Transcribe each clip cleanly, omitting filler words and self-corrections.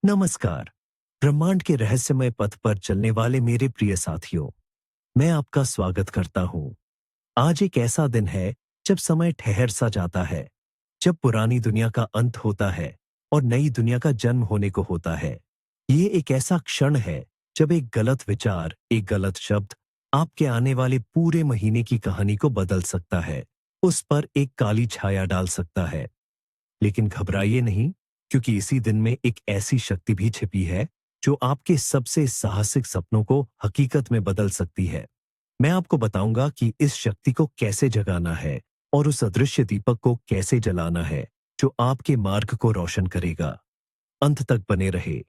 नमस्कार। ब्रह्मांड के रहस्यमय पथ पर चलने वाले मेरे प्रिय साथियों, मैं आपका स्वागत करता हूं। आज एक ऐसा दिन है जब समय ठहर सा जाता है, जब पुरानी दुनिया का अंत होता है और नई दुनिया का जन्म होने को होता है। ये एक ऐसा क्षण है जब एक गलत विचार, एक गलत शब्द आपके आने वाले पूरे महीने की कहानी को बदल सकता है, उस पर एक काली छाया डाल सकता है। लेकिन घबराइए नहीं, क्योंकि इसी दिन में एक ऐसी शक्ति भी छिपी है जो आपके सबसे साहसिक सपनों को हकीकत में बदल सकती है। मैं आपको बताऊंगा कि इस शक्ति को कैसे जगाना है और उस अदृश्य दीपक को कैसे जलाना है जो आपके मार्ग को रोशन करेगा। अंत तक बने रहे,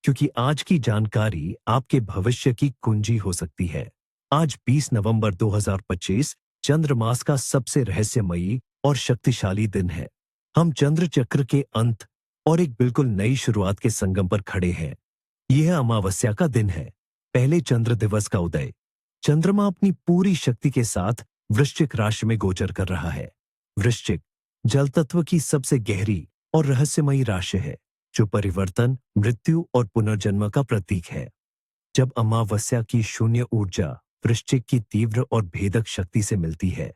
क्योंकि आज की जानकारी आपके भविष्य की कुंजी हो सकती है। आज 20 नवंबर 2025 चंद्रमास का सबसे रहस्यमयी और शक्तिशाली दिन है। हम चंद्र चक्र के अंत और एक बिल्कुल नई शुरुआत के संगम पर खड़े हैं। यह अमावस्या का दिन है, पहले चंद्र दिवस का उदय। चंद्रमा अपनी पूरी शक्ति के साथ वृश्चिक राशि में गोचर कर रहा है। वृश्चिक जल तत्व की सबसे गहरी और रहस्यमयी राशि है, जो परिवर्तन, मृत्यु और पुनर्जन्म का प्रतीक है। जब अमावस्या की शून्य ऊर्जा वृश्चिक की तीव्र और भेदक शक्ति से मिलती है,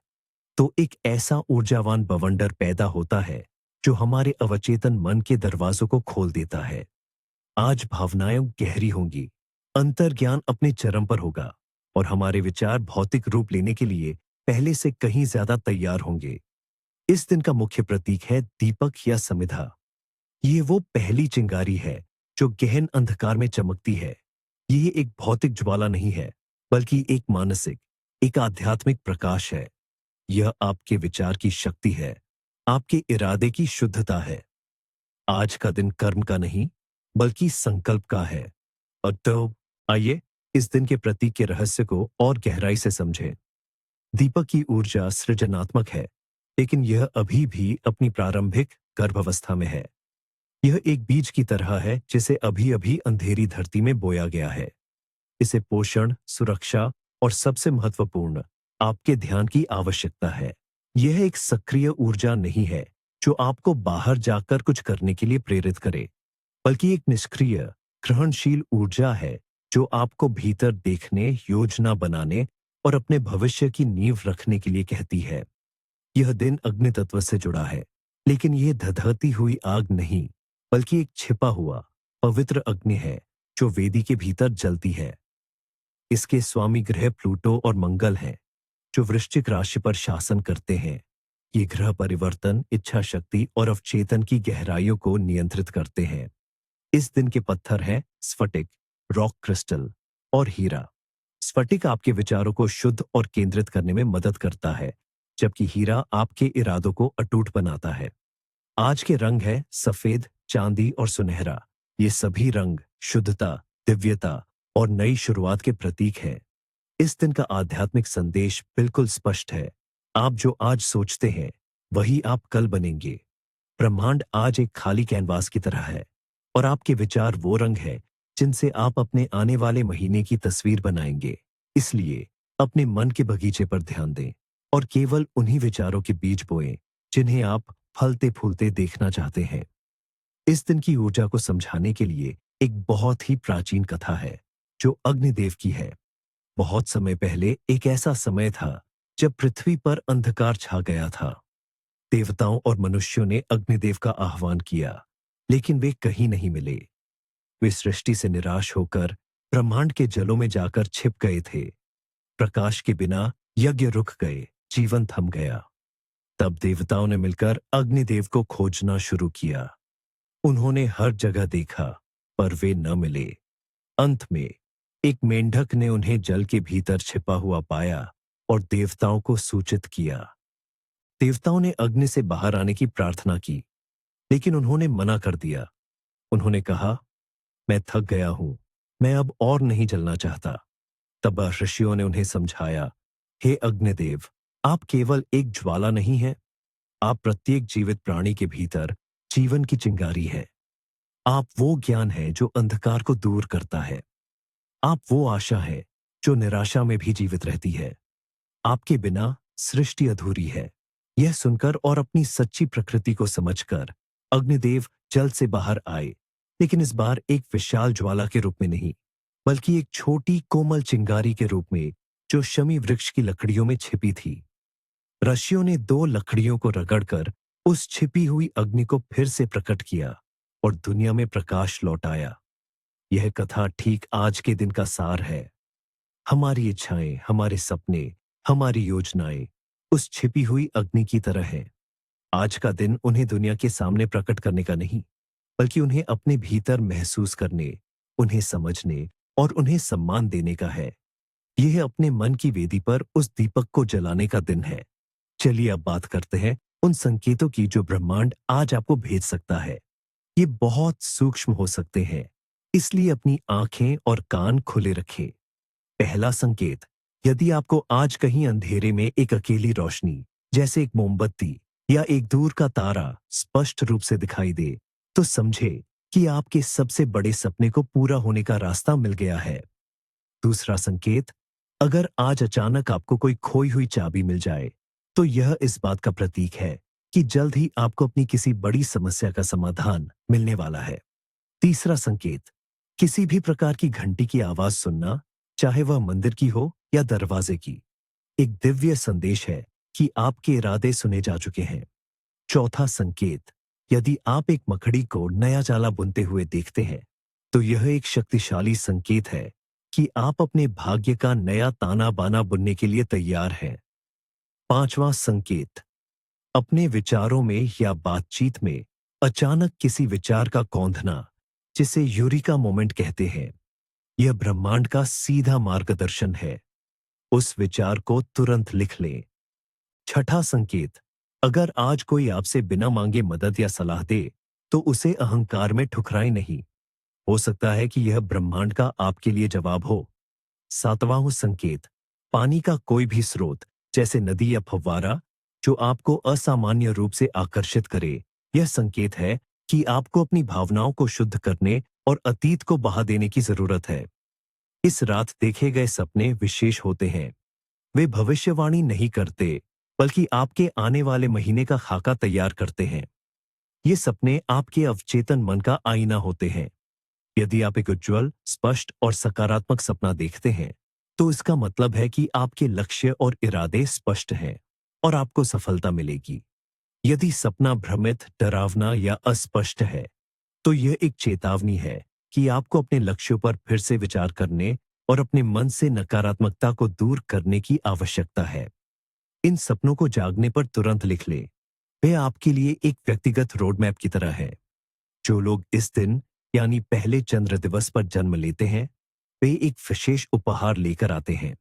तो एक ऐसा ऊर्जावान बवंडर पैदा होता है जो हमारे अवचेतन मन के दरवाजों को खोल देता है। आज भावनाएं गहरी होंगी, अंतर्ज्ञान अपने चरम पर होगा और हमारे विचार भौतिक रूप लेने के लिए पहले से कहीं ज्यादा तैयार होंगे। इस दिन का मुख्य प्रतीक है दीपक या समिधा। ये वो पहली चिंगारी है जो गहन अंधकार में चमकती है। ये एक भौतिक ज्वाला नहीं है, बल्कि एक मानसिक, एक आध्यात्मिक प्रकाश है। यह आपके विचार की शक्ति है, आपके इरादे की शुद्धता है। आज का दिन कर्म का नहीं, बल्कि संकल्प का है। और तो आइए इस दिन के प्रतीक के रहस्य को और गहराई से समझें। दीपक की ऊर्जा सृजनात्मक है, लेकिन यह अभी भी अपनी प्रारंभिक गर्भावस्था में है। यह एक बीज की तरह है जिसे अभी अभी अंधेरी धरती में बोया गया है। इसे पोषण, सुरक्षा और सबसे महत्वपूर्ण, आपके ध्यान की आवश्यकता है। यह एक सक्रिय ऊर्जा नहीं है जो आपको बाहर जाकर कुछ करने के लिए प्रेरित करे, बल्कि एक निष्क्रिय, ग्रहणशील ऊर्जा है जो आपको भीतर देखने, योजना बनाने और अपने भविष्य की नींव रखने के लिए कहती है। यह दिन अग्नि तत्व से जुड़ा है, लेकिन यह धधकती हुई आग नहीं, बल्कि एक छिपा हुआ पवित्र अग्नि है जो वेदी के भीतर जलती है। इसके स्वामी ग्रह प्लूटो और मंगल हैं, जो वृश्चिक राशि पर शासन करते हैं। ये ग्रह परिवर्तन, इच्छा शक्ति और अवचेतन की गहराइयों को नियंत्रित करते हैं। इस दिन के पत्थर हैं स्फटिक, रॉक क्रिस्टल और हीरा। स्फटिक आपके विचारों को शुद्ध और केंद्रित करने में मदद करता है, जबकि हीरा आपके इरादों को अटूट बनाता है। आज के रंग है सफेद, चांदी और सुनहरा। ये सभी रंग शुद्धता, दिव्यता और नई शुरुआत के प्रतीक हैं। इस दिन का आध्यात्मिक संदेश बिल्कुल स्पष्ट है। आप जो आज सोचते हैं, वही आप कल बनेंगे। ब्रह्मांड आज एक खाली कैनवास की तरह है, और आपके विचार वो रंग है जिनसे आप अपने आने वाले महीने की तस्वीर बनाएंगे। इसलिए अपने मन के बगीचे पर ध्यान दें और केवल उन्हीं विचारों के बीज बोएं जिन्हें आप फलते फूलते देखना चाहते हैं। इस दिन की ऊर्जा को समझाने के लिए एक बहुत ही प्राचीन कथा है जो अग्निदेव की है। बहुत समय पहले एक ऐसा समय था जब पृथ्वी पर अंधकार छा गया था। देवताओं और मनुष्यों ने अग्निदेव का आह्वान किया, लेकिन वे कहीं नहीं मिले। वे सृष्टि से निराश होकर ब्रह्मांड के जलों में जाकर छिप गए थे। प्रकाश के बिना यज्ञ रुक गए, जीवन थम गया। तब देवताओं ने मिलकर अग्निदेव को खोजना शुरू किया। उन्होंने हर जगह देखा, पर वे न मिले। अंत में एक मेंढक ने उन्हें जल के भीतर छिपा हुआ पाया और देवताओं को सूचित किया। देवताओं ने अग्नि से बाहर आने की प्रार्थना की, लेकिन उन्होंने मना कर दिया। उन्होंने कहा, मैं थक गया हूं, मैं अब और नहीं जलना चाहता। तब ऋषियों ने उन्हें समझाया, हे अग्निदेव, आप केवल एक ज्वाला नहीं हैं, आप प्रत्येक जीवित प्राणी के भीतर जीवन की चिंगारी है। आप वो ज्ञान है जो अंधकार को दूर करता है। आप वो आशा है जो निराशा में भी जीवित रहती है। आपके बिना सृष्टि अधूरी है। यह सुनकर और अपनी सच्ची प्रकृति को समझकर अग्निदेव जल से बाहर आए लेकिन इस बार एक विशाल ज्वाला के रूप में नहीं, बल्कि एक छोटी कोमल चिंगारी के रूप में, जो शमी वृक्ष की लकड़ियों में छिपी थी। ऋषियों ने 2 लकड़ियों को रगड़कर उस छिपी हुई अग्नि को फिर से प्रकट किया और दुनिया में प्रकाश लौटाया। यह कथा ठीक आज के दिन का सार है। हमारी इच्छाएं, हमारे सपने, हमारी योजनाएं उस छिपी हुई अग्नि की तरह हैं। आज का दिन उन्हें दुनिया के सामने प्रकट करने का नहीं, बल्कि उन्हें अपने भीतर महसूस करने, उन्हें समझने और उन्हें सम्मान देने का है। यह अपने मन की वेदी पर उस दीपक को जलाने का दिन है। चलिए अब बात करते हैं उन संकेतों की जो ब्रह्मांड आज आपको भेज सकता है। ये बहुत सूक्ष्म हो सकते हैं, इसलिए अपनी आंखें और कान खुले रखें। पहला संकेत, यदि आपको आज कहीं अंधेरे में एक अकेली रोशनी, जैसे एक मोमबत्ती या एक दूर का तारा स्पष्ट रूप से दिखाई दे, तो समझे कि आपके सबसे बड़े सपने को पूरा होने का रास्ता मिल गया है। दूसरा संकेत, अगर आज अचानक आपको कोई खोई हुई चाबी मिल जाए, तो यह इस बात का प्रतीक है कि जल्द ही आपको अपनी किसी बड़ी समस्या का समाधान मिलने वाला है। तीसरा संकेत, किसी भी प्रकार की घंटी की आवाज सुनना, चाहे वह मंदिर की हो या दरवाजे की, एक दिव्य संदेश है कि आपके इरादे सुने जा चुके हैं। चौथा संकेत, यदि आप एक मकड़ी को नया जाला बुनते हुए देखते हैं, तो यह एक शक्तिशाली संकेत है कि आप अपने भाग्य का नया ताना बाना बुनने के लिए तैयार हैं। पांचवा संकेत, अपने विचारों में या बातचीत में अचानक किसी विचार का कौंधना, जिसे यूरिका मोमेंट कहते हैं, यह ब्रह्मांड का सीधा मार्गदर्शन है। उस विचार को तुरंत लिख लें। छठा संकेत, अगर आज कोई आपसे बिना मांगे मदद या सलाह दे, तो उसे अहंकार में ठुकराए नहीं। हो सकता है कि यह ब्रह्मांड का आपके लिए जवाब हो। सातवां संकेत, पानी का कोई भी स्रोत, जैसे नदी या फव्वारा, जो आपको असामान्य रूप से आकर्षित करे, यह संकेत है कि आपको अपनी भावनाओं को शुद्ध करने और अतीत को बहा देने की जरूरत है। इस रात देखे गए सपने विशेष होते हैं। वे भविष्यवाणी नहीं करते, बल्कि आपके आने वाले महीने का खाका तैयार करते हैं। ये सपने आपके अवचेतन मन का आईना होते हैं। यदि आप एक उज्ज्वल, स्पष्ट और सकारात्मक सपना देखते हैं, तो इसका मतलब है कि आपके लक्ष्य और इरादे स्पष्ट हैं और आपको सफलता मिलेगी। यदि सपना भ्रमित, डरावना या अस्पष्ट है, तो यह एक चेतावनी है कि आपको अपने लक्ष्यों पर फिर से विचार करने और अपने मन से नकारात्मकता को दूर करने की आवश्यकता है। इन सपनों को जागने पर तुरंत लिख लें। वे आपके लिए एक व्यक्तिगत रोड मैप की तरह है। जो लोग इस दिन, यानी पहले चंद्र दिवस पर जन्म लेते हैं, वे एक विशेष उपहार लेकर आते हैं।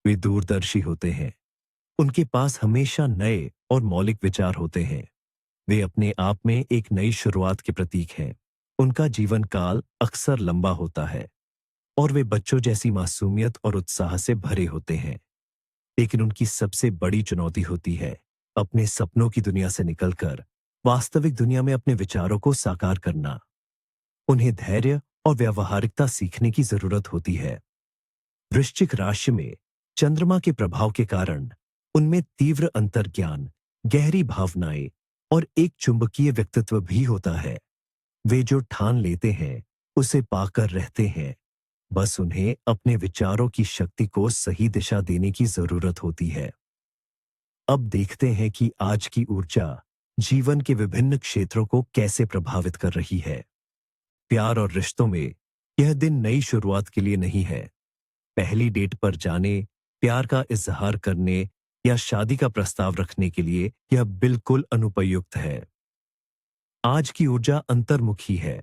वे दूरदर्शी होते हैं। उनके पास हमेशा नए और मौलिक विचार होते हैं। वे अपने आप में एक नई शुरुआत के प्रतीक हैं। उनका जीवन काल अक्सर लंबा होता है और वे बच्चों जैसी मासूमियत और उत्साह से भरे होते हैं। लेकिन उनकी सबसे बड़ी चुनौती होती है अपने सपनों की दुनिया से निकलकर वास्तविक दुनिया में अपने विचारों को साकार करना। उन्हें धैर्य और व्यावहारिकता सीखने की जरूरत होती है। वृश्चिक राशि में चंद्रमा के प्रभाव के कारण उनमें तीव्र अंतर्ज्ञान, गहरी भावनाएं और एक चुंबकीय व्यक्तित्व भी होता है। वे जो ठान लेते हैं, उसे पाकर रहते हैं। बस उन्हें अपने विचारों की शक्ति को सही दिशा देने की जरूरत होती है। अब देखते हैं कि आज की ऊर्जा जीवन के विभिन्न क्षेत्रों को कैसे प्रभावित कर रही है। प्यार और रिश्तों में यह दिन नई शुरुआत के लिए नहीं है। पहली डेट पर जाने, प्यार का इजहार करने या शादी का प्रस्ताव रखने के लिए यह बिल्कुल अनुपयुक्त है। आज की ऊर्जा अंतर्मुखी है।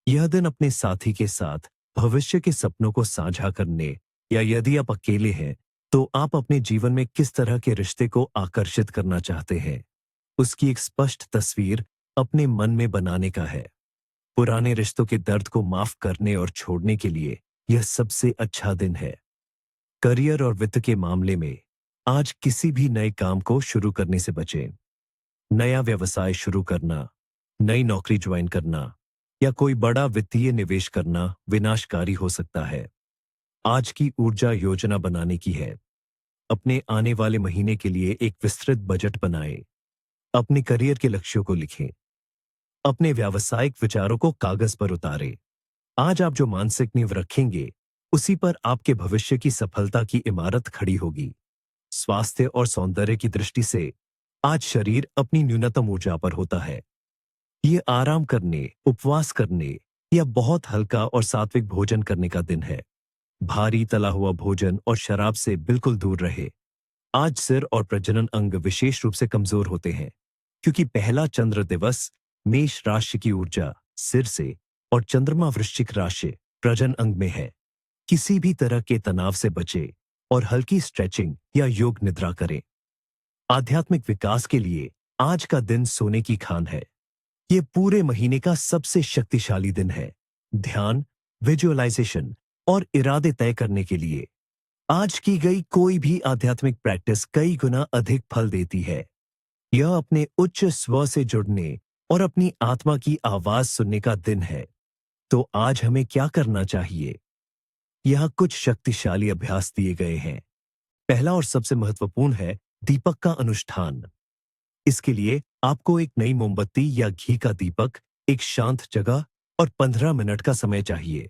यह दिन अपने साथी के साथ भविष्य के सपनों को साझा करने, या यदि आप अकेले हैं, तो आप अपने जीवन में किस तरह के रिश्ते को आकर्षित करना चाहते हैं, उसकी एक स्पष्ट तस्वीर अपने मन में बनाने का है। पुराने रिश्तों के दर्द को माफ करने और छोड़ने के लिए यह सबसे अच्छा दिन है। करियर और वित्त के मामले में आज किसी भी नए काम को शुरू करने से बचें। नया व्यवसाय शुरू करना, नई नौकरी ज्वाइन करना या कोई बड़ा वित्तीय निवेश करना विनाशकारी हो सकता है। आज की ऊर्जा योजना बनाने की है। अपने आने वाले महीने के लिए एक विस्तृत बजट बनाएं। अपने करियर के लक्ष्यों को लिखें। अपने व्यावसायिक विचारों को कागज पर उतारें। आज आप जो मानसिक नींव रखेंगे, उसी पर आपके भविष्य की सफलता की इमारत खड़ी होगी। स्वास्थ्य और सौंदर्य की दृष्टि से आज शरीर अपनी न्यूनतम ऊर्जा पर होता है। ये आराम करने, उपवास करने या बहुत हल्का और सात्विक भोजन करने का दिन है। भारी तला हुआ भोजन और शराब से बिल्कुल दूर रहे। आज सिर और प्रजनन अंग विशेष रूप से कमजोर होते हैं, क्योंकि पहला चंद्र दिवस मेष राशि की ऊर्जा सिर से और चंद्रमा वृश्चिक राशि प्रजनन अंग में है। किसी भी तरह के तनाव से बचे और हल्की स्ट्रेचिंग या योग निद्रा करें। आध्यात्मिक विकास के लिए आज का दिन सोने की खान है। ये पूरे महीने का सबसे शक्तिशाली दिन है। ध्यान, विजुअलाइजेशन और इरादे तय करने के लिए आज की गई कोई भी आध्यात्मिक प्रैक्टिस कई गुना अधिक फल देती है। यह अपने उच्च स्व से जुड़ने और अपनी आत्मा की आवाज सुनने का दिन है। तो आज हमें क्या करना चाहिए? यहाँ कुछ शक्तिशाली अभ्यास दिए गए हैं। पहला और सबसे महत्वपूर्ण है दीपक का अनुष्ठान। इसके लिए आपको एक नई मोमबत्ती या घी का दीपक, एक शांत जगह और 15 मिनट का समय चाहिए।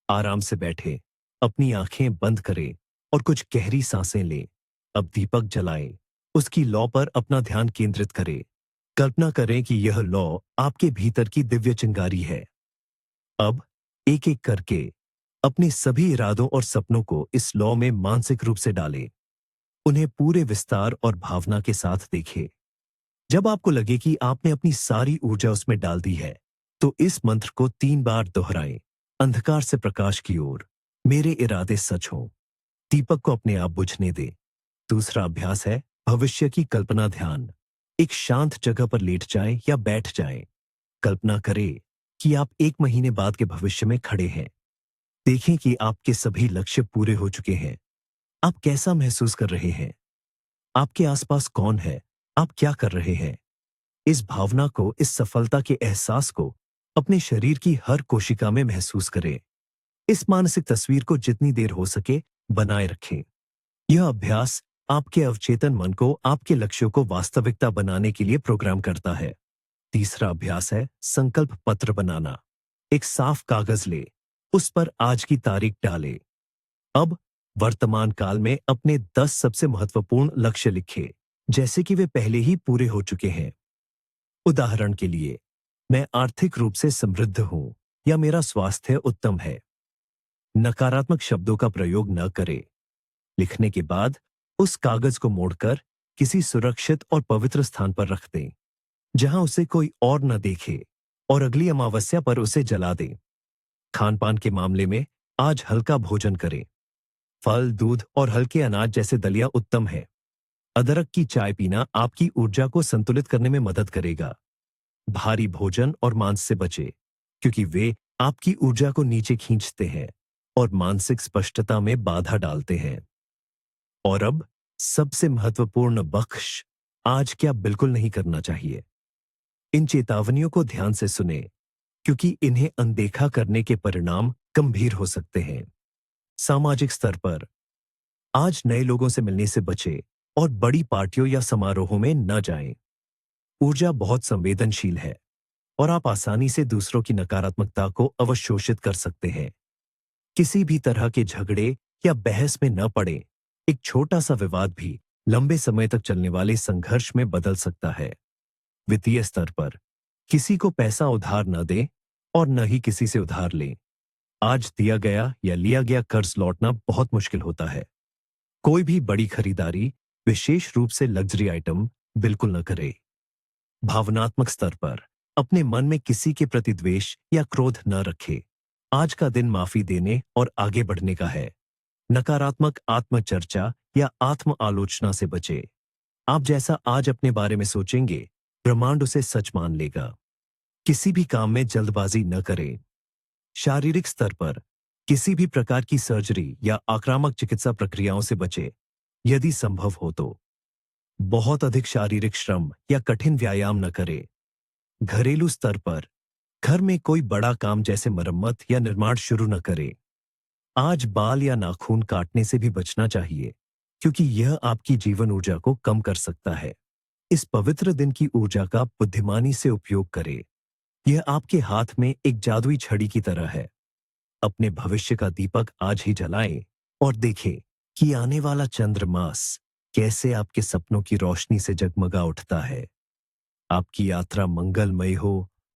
आराम से बैठें, अपनी आंखें बंद करें और कुछ गहरी सांसें लें। अब दीपक जलाएं। उसकी लौ पर अपना ध्यान केंद्रित करें। कल्पना करें कि यह लौ आपके भीतर की दिव्य चिंगारी है। अब एक एक करके अपने सभी इरादों और सपनों को इस लौ में मानसिक रूप से डालें। उन्हें पूरे विस्तार और भावना के साथ देखें। जब आपको लगे कि आपने अपनी सारी ऊर्जा उसमें डाल दी है, तो इस मंत्र को 3 बार दोहराएं। अंधकार से प्रकाश की ओर, मेरे इरादे सच हों। दीपक को अपने आप बुझने दें। दूसरा अभ्यास है भविष्य की कल्पना ध्यान। एक शांत जगह पर लेट जाएं या बैठ जाएं। कल्पना करें कि आप 1 महीने बाद के भविष्य में खड़े हैं। देखें कि आपके सभी लक्ष्य पूरे हो चुके हैं। आप कैसा महसूस कर रहे हैं? आपके आसपास कौन है? आप क्या कर रहे हैं? इस भावना को, इस सफलता के एहसास को अपने शरीर की हर कोशिका में महसूस करें। इस मानसिक तस्वीर को जितनी देर हो सके बनाए रखें। यह अभ्यास आपके अवचेतन मन को आपके लक्ष्यों को वास्तविकता बनाने के लिए प्रोग्राम करता है। तीसरा अभ्यास है संकल्प पत्र बनाना। एक साफ कागज ले, उस पर आज की तारीख डालें। अब वर्तमान काल में अपने 10 सबसे महत्वपूर्ण लक्ष्य लिखें, जैसे कि वे पहले ही पूरे हो चुके हैं। उदाहरण के लिए, मैं आर्थिक रूप से समृद्ध हूं या मेरा स्वास्थ्य उत्तम है। नकारात्मक शब्दों का प्रयोग न करें। लिखने के बाद उस कागज को मोड़कर किसी सुरक्षित और पवित्र स्थान पर रख दें, जहां उसे कोई और न देखे, और अगली अमावस्या पर उसे जला दें। खान पान के मामले में आज हल्का भोजन करें। फल, दूध और हल्के अनाज जैसे दलिया उत्तम है। अदरक की चाय पीना आपकी ऊर्जा को संतुलित करने में मदद करेगा। भारी भोजन और मांस से बचें, क्योंकि वे आपकी ऊर्जा को नीचे खींचते हैं और मानसिक स्पष्टता में बाधा डालते हैं। और अब सबसे महत्वपूर्ण बख्श, आज क्या बिल्कुल नहीं करना चाहिए। इन चेतावनियों को ध्यान से सुने, क्योंकि इन्हें अनदेखा करने के परिणाम गंभीर हो सकते हैं। सामाजिक स्तर पर आज नए लोगों से मिलने से बचें और बड़ी पार्टियों या समारोहों में न जाएं। ऊर्जा बहुत संवेदनशील है और आप आसानी से दूसरों की नकारात्मकता को अवशोषित कर सकते हैं। किसी भी तरह के झगड़े या बहस में न पड़े। एक छोटा सा विवाद भी लंबे समय तक चलने वाले संघर्ष में बदल सकता है। वित्तीय स्तर पर किसी को पैसा उधार न दें और न ही किसी से उधार लें। आज दिया गया या लिया गया कर्ज लौटना बहुत मुश्किल होता है। कोई भी बड़ी खरीदारी, विशेष रूप से लग्जरी आइटम, बिल्कुल न करें। भावनात्मक स्तर पर अपने मन में किसी के प्रति द्वेष या क्रोध न रखें। आज का दिन माफी देने और आगे बढ़ने का है। नकारात्मक आत्मचर्चा या आत्म आलोचना से बचें। आप जैसा आज अपने बारे में सोचेंगे, ब्रह्मांड उसे सच मान लेगा। किसी भी काम में जल्दबाजी न करें। शारीरिक स्तर पर किसी भी प्रकार की सर्जरी या आक्रामक चिकित्सा प्रक्रियाओं से बचें, यदि संभव हो तो। बहुत अधिक शारीरिक श्रम या कठिन व्यायाम न करें। घरेलू स्तर पर घर में कोई बड़ा काम जैसे मरम्मत या निर्माण शुरू न करें। आज बाल या नाखून काटने से भी बचना चाहिए, क्योंकि यह आपकी जीवन ऊर्जा को कम कर सकता है। इस पवित्र दिन की ऊर्जा का बुद्धिमानी से उपयोग करें यह आपके हाथ में एक जादुई छड़ी की तरह है। अपने भविष्य का दीपक आज ही जलाएं और देखें कि आने वाला चंद्रमास कैसे आपके सपनों की रोशनी से जगमगा उठता है। आपकी यात्रा मंगलमय हो